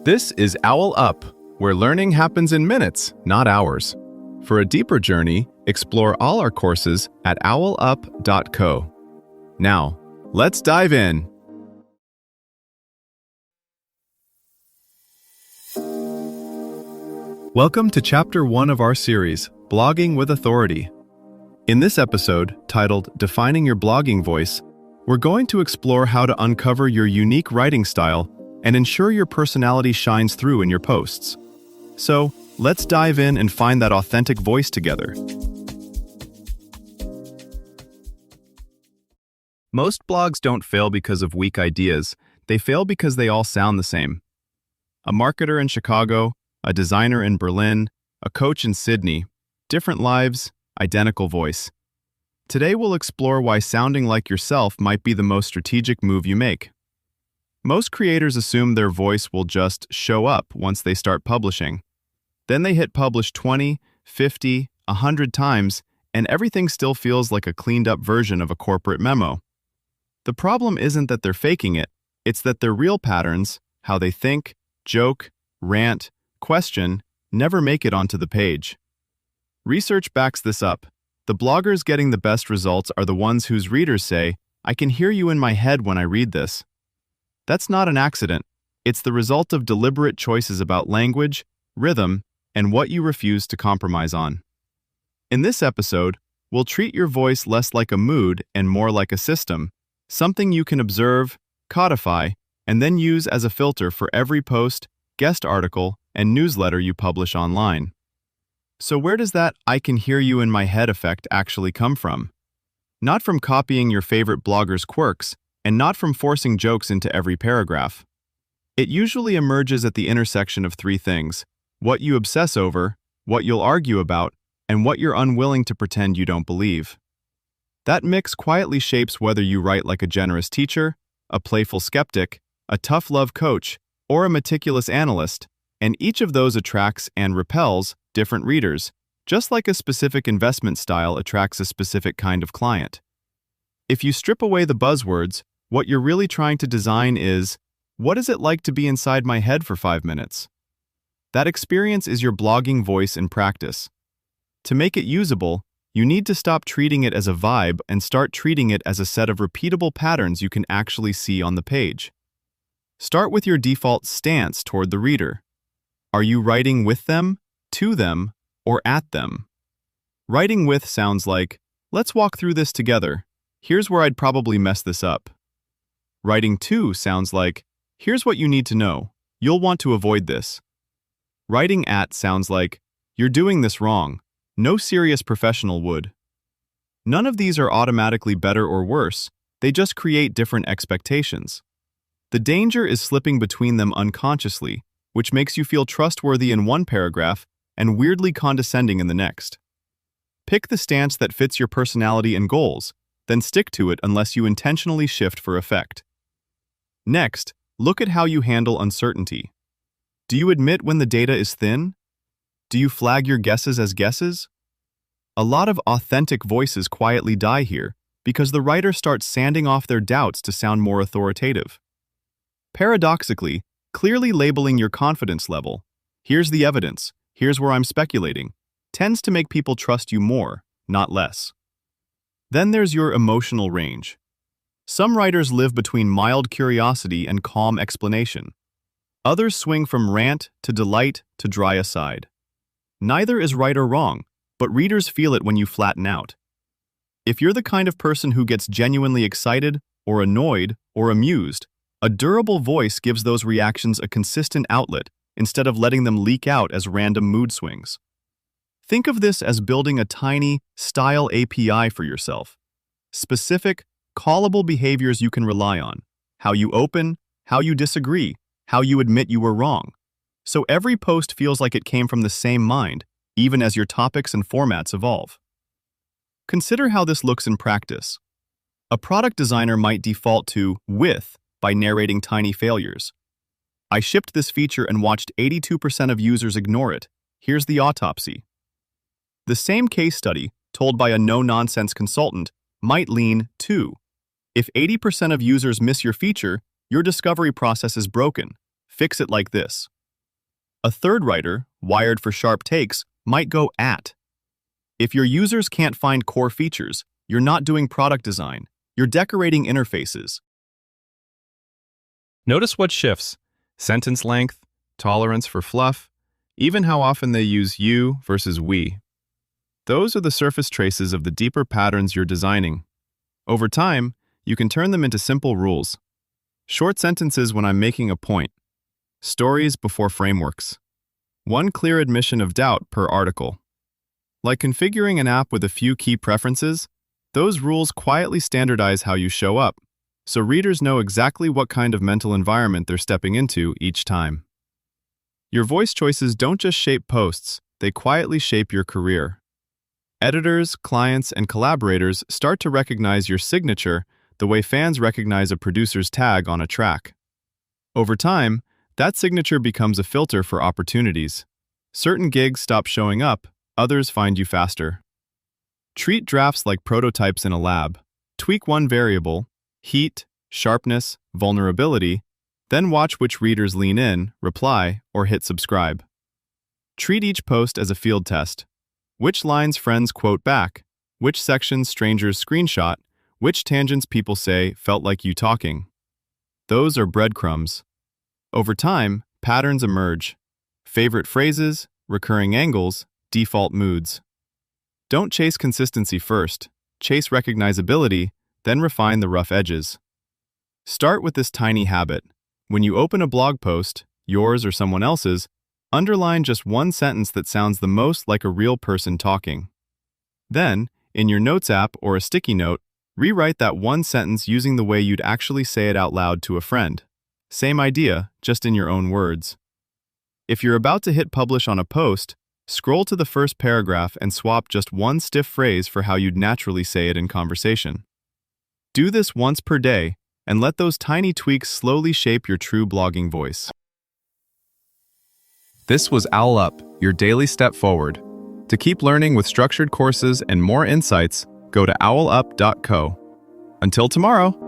This is OwlUp, where learning happens in minutes, not hours. For a deeper journey, explore all our courses at owlup.co. Now, let's dive in. Welcome to Chapter 1 of our series, Blogging with Authority. In this episode, titled Defining Your Blogging Voice, we're going to explore how to uncover your unique writing style and ensure your personality shines through in your posts. So, let's dive in and find that authentic voice together. Most blogs don't fail because of weak ideas. They fail because they all sound the same. A marketer in Chicago, a designer in Berlin, a coach in Sydney, different lives, identical voice. Today we'll explore why sounding like yourself might be the most strategic move you make. Most creators assume their voice will just show up once they start publishing. Then they hit publish 20, 50, 100 times, and everything still feels like a cleaned-up version of a corporate memo. The problem isn't that they're faking it, it's that their real patterns, how they think, joke, rant, question, never make it onto the page. Research backs this up. The bloggers getting the best results are the ones whose readers say, "I can hear you in my head when I read this." That's not an accident. It's the result of deliberate choices about language, rhythm, and what you refuse to compromise on. In this episode, we'll treat your voice less like a mood and more like a system, something you can observe, codify, and then use as a filter for every post, guest article, and newsletter you publish online. So where does that "I can hear you in my head" effect actually come from? Not from copying your favorite blogger's quirks, and not from forcing jokes into every paragraph. It usually emerges at the intersection of three things: what you obsess over, what you'll argue about, and what you're unwilling to pretend you don't believe. That mix quietly shapes whether you write like a generous teacher, a playful skeptic, a tough love coach, or a meticulous analyst, and each of those attracts and repels different readers, just like a specific investment style attracts a specific kind of client. If you strip away the buzzwords, what you're really trying to design is, what is it like to be inside my head for 5 minutes? That experience is your blogging voice in practice. To make it usable, you need to stop treating it as a vibe and start treating it as a set of repeatable patterns you can actually see on the page. Start with your default stance toward the reader. Are you writing with them, to them, or at them? Writing with sounds like, "Let's walk through this together. Here's where I'd probably mess this up." Writing to sounds like, "Here's what you need to know. You'll want to avoid this." Writing at sounds like, "You're doing this wrong. No serious professional would." None of these are automatically better or worse, they just create different expectations. The danger is slipping between them unconsciously, which makes you feel trustworthy in one paragraph and weirdly condescending in the next. Pick the stance that fits your personality and goals, then stick to it unless you intentionally shift for effect. Next, look at how you handle uncertainty. Do you admit when the data is thin? Do you flag your guesses as guesses? A lot of authentic voices quietly die here because the writer starts sanding off their doubts to sound more authoritative. Paradoxically, clearly labeling your confidence level, "Here's the evidence, here's where I'm speculating," tends to make people trust you more, not less. Then there's your emotional range. Some writers live between mild curiosity and calm explanation. Others swing from rant to delight to dry aside. Neither is right or wrong, but readers feel it when you flatten out. If you're the kind of person who gets genuinely excited, or annoyed, or amused, a durable voice gives those reactions a consistent outlet instead of letting them leak out as random mood swings. Think of this as building a tiny style API for yourself. Specific, callable behaviors you can rely on. How you open, how you disagree, how you admit you were wrong. So every post feels like it came from the same mind, even as your topics and formats evolve. Consider how this looks in practice. A product designer might default to "with" by narrating tiny failures. "I shipped this feature and watched 82% of users ignore it. Here's the autopsy." The same case study, told by a no-nonsense consultant, might lean to, "If 80% of users miss your feature, your discovery process is broken. Fix it like this." A third writer, wired for sharp takes, might go at. If your users can't find core features, you're not doing product design. You're decorating interfaces. Notice what shifts: sentence length, tolerance for fluff, even how often they use you versus we. Those are the surface traces of the deeper patterns you're designing. Over time, you can turn them into simple rules. Short sentences when I'm making a point. Stories before frameworks. One clear admission of doubt per article. Like configuring an app with a few key preferences, those rules quietly standardize how you show up, so readers know exactly what kind of mental environment they're stepping into each time. Your voice choices don't just shape posts, they quietly shape your career. Editors, clients, and collaborators start to recognize your signature the way fans recognize a producer's tag on a track. Over time, that signature becomes a filter for opportunities. Certain gigs stop showing up, others find you faster. Treat drafts like prototypes in a lab. Tweak one variable, heat, sharpness, vulnerability, then watch which readers lean in, reply, or hit subscribe. Treat each post as a field test. Which lines friends quote back? Which sections strangers screenshot? Which tangents people say felt like you talking? Those are breadcrumbs. Over time, patterns emerge. Favorite phrases, recurring angles, default moods. Don't chase consistency first. Chase recognizability, then refine the rough edges. Start with this tiny habit. When you open a blog post, yours or someone else's, underline just one sentence that sounds the most like a real person talking. Then, in your Notes app or a sticky note, rewrite that one sentence using the way you'd actually say it out loud to a friend. Same idea, just in your own words. If you're about to hit publish on a post, scroll to the first paragraph and swap just one stiff phrase for how you'd naturally say it in conversation. Do this once per day, and let those tiny tweaks slowly shape your true blogging voice. This was OwlUp, your daily step forward. To keep learning with structured courses and more insights, go to owlup.co. Until tomorrow!